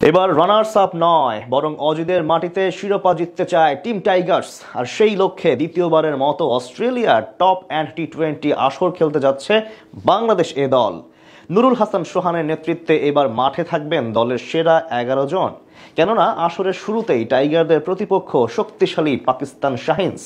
এবার runners up নয় বরং অজিদের মাটিতে শিরোপা জিততে চায় টিম টাইগার্স। আর সেই লক্ষ্যে দ্বিতীয়বারের মতো অস্ট্রেলিয়ার টপ অ্যান্ড টি-20 আসর খেলতে যাচ্ছে বাংলাদেশ এ দল। নুরুল হাসান সোহানের নেতৃত্বে এবার মাঠে থাকবেন দলের সেরা 11 জন। কেননা আসরের শুরুতেই টাইগারদের প্রতিপক্ষ শক্তিশালী পাকিস্তান শাহিনস।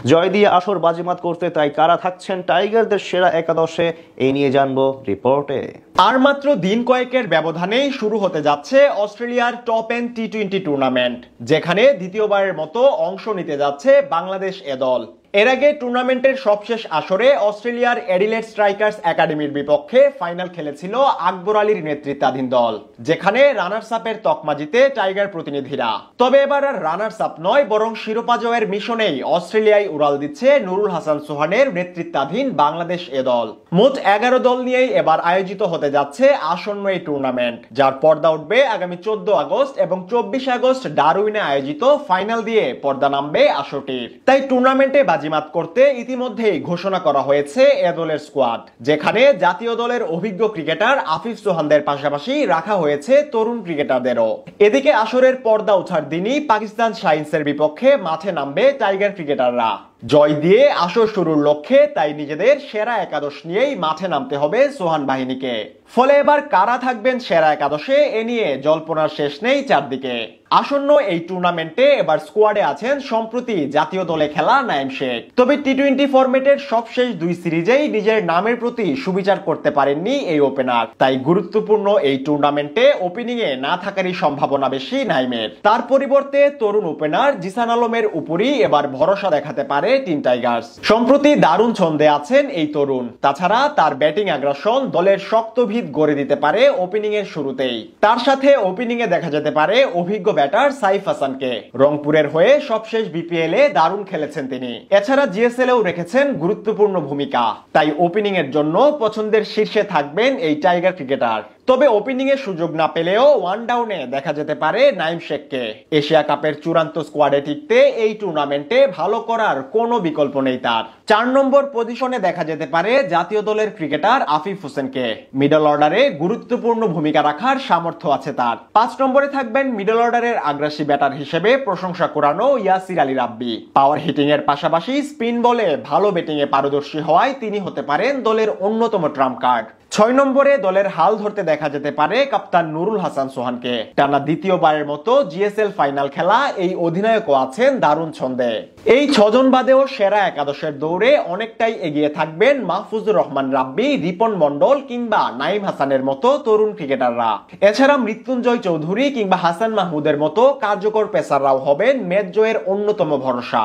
জয় দিয়ে আসর বাজিমাত করতে তাই কারা থাকছেন টাইগারদের সেরা একাদশে, এই নিয়ে জানবো রিপোর্টে। আর মাত্র দিন কয়েকের ব্যবধানেই শুরু হতে যাচ্ছে অস্ট্রেলিয়ার টপ এন্ড টি-20 টুর্নামেন্ট, যেখানে দ্বিতীয়বারের মতো অংশ নিতে যাচ্ছে বাংলাদেশ এ দল। এর আগে টুর্নামেন্টের সবশেষ আসরে অস্ট্রেলিয়ার অ্যাডিলেড স্ট্রাইকার্স একাডেমির বিপক্ষে ফাইনাল খেলেছিল আকবর আলীর নেতৃত্বাধীন দল, যেখানে রানার্স আপের তকমা জিতে টাইগার প্রতিনিধিরা। তবে এবার আর রানার্স আপ নয় বরং শিরোপা জয়ের মিশনেই অস্ট্রেলিয়ায় উড়াল দিচ্ছে নুরুল হাসান সোহানের নেতৃত্বাধীন বাংলাদেশ এ দল। মোট 11 দল নিয়েই এবার আয়োজিত হতে যাচ্ছে আসন্ন এই টুর্নামেন্ট, যার পর্দা উঠবে আগামী 14 আগস্ট এবং 24 আগস্ট ডারউইনে আয়োজিত ফাইনাল দিয়ে পর্দা নামবে আসরটির। তাই টুর্নামেন্টে বাজিমাত করতে ইতিমধ্যেই ঘোষণা করা হয়েছে এ দলের স্কোয়াড, যেখানে জাতীয় দলের অভিজ্ঞ ক্রিকেটার আফিফ সোহানদের পাশাপাশি রাখা হয়েছে তরুণ ক্রিকেটারদেরও। এদিকে আসরের পর্দা ওঠার দিনই পাকিস্তান শাহিনসের বিপক্ষে মাঠে নামবে টাইগার ক্রিকেটাররা। জয় দিয়ে আসর শুরুর লক্ষ্যে তাই নিজেদের সেরা একাদশ নিয়েই মাঠে নামতে হবে সোহান বাহিনীকে। ফলে এবার কারা থাকবেন সেরা একাদশে, এ নিয়ে জল্পনার শেষ নেই চারদিকে। আসন্ন এই টুর্নামেন্টে এবার স্কোয়াডে আছেন সম্প্রতি জাতীয় দলে খেলা নাইম শেখ। তবে টি-20 ফরম্যাটের সবশেষ 2 সিরিজেই নিজের নামের প্রতি সুবিচার করতে পারেননি এই ওপেনার। তাই গুরুত্বপূর্ণ এই টুর্নামেন্টে ওপেনিং এ না থাকারই সম্ভাবনা বেশি নাইমের। তার পরিবর্তে তরুণ ওপেনার জিসান আলমের উপরই এবার ভরসা দেখাতে পারে টিম টাইগার্স। সম্প্রতি দারুণ ছন্দে আছেন এই তরুণ। তাছাড়া তার ব্যাটিং আগ্রাসন দলের শক্ত ভিত গড়ে দিতে পারে ওপেনিং এর শুরুতেই। তার সাথে ওপেনিং এ দেখা যেতে পারে অভিজ্ঞ ব্যাটার সাইফ হাসানকে। রংপুরের হয়ে সবশেষ বিপিএল এ দারুণ খেলেছেন তিনি। এছাড়া জিএসএল এও রেখেছেন গুরুত্বপূর্ণ ভূমিকা। তাই ওপেনিং এর জন্য পছন্দের শীর্ষে থাকবেন এই টাইগার ক্রিকেটার। তবে ওপেনিং এর সুযোগ না পেলেও ওয়ান ডাউনে দেখা যেতে পারে নাইম শেখকে। এশিয়া কাপের চূড়ান্ত স্কোয়াডে টিকতে এই টুর্নামেন্টে ভালো করার কোনো বিকল্প নেই তার। 4 নম্বর পজিশনে দেখা যেতে পারে জাতীয় দলের ক্রিকেটার আফিফ হোসেনকে। মিডল অর্ডারে গুরুত্বপূর্ণ ভূমিকা রাখার সামর্থ্য আছে তার। 5 নম্বরে থাকবেন মিডল অর্ডারের আগ্রাসী ব্যাটার হিসেবে প্রশংসা কুড়ানো ইয়াসির আলী রাব্বি। পাওয়ার হিটিং এর পাশাপাশি স্পিন বলে ভালো ব্যাটিং এ পারদর্শী হওয়ায় তিনি হতে পারেন দলের অন্যতম ট্রাম্প কার্ড। 6 নম্বরে দলের হাল ধরতে দেখা যেতে পারে কাপ্তান নুরুল হাসান সোহানকে। টানা দ্বিতীয়বারের মতো জিএসএল ফাইনাল খেলা এই অধিনায়কও আছেন দারুণ ছন্দে। এই 6 জন বাদেও সেরা একাদশের দৌড়ে অনেকটাই এগিয়ে থাকবেন মাহফুজুর রহমান রাব্বি, রিপন মন্ডল কিংবা নাইম হাসানের মতো তরুণ ক্রিকেটাররা। এছাড়া মৃত্যুঞ্জয় চৌধুরী কিংবা হাসান মাহমুদের মতো কার্যকর পেসাররাও হবেন ম্যাচ জয়ের অন্যতম ভরসা।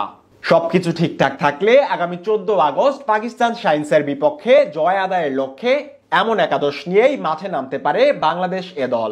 সবকিছু ঠিকঠাক থাকলে আগামী 14 আগস্ট পাকিস্তান শাহিনসের বিপক্ষে জয় আদায়ের লক্ষ্যে এমন একাদশ নিয়েই মাঠে নামতে পারে বাংলাদেশ এ দল।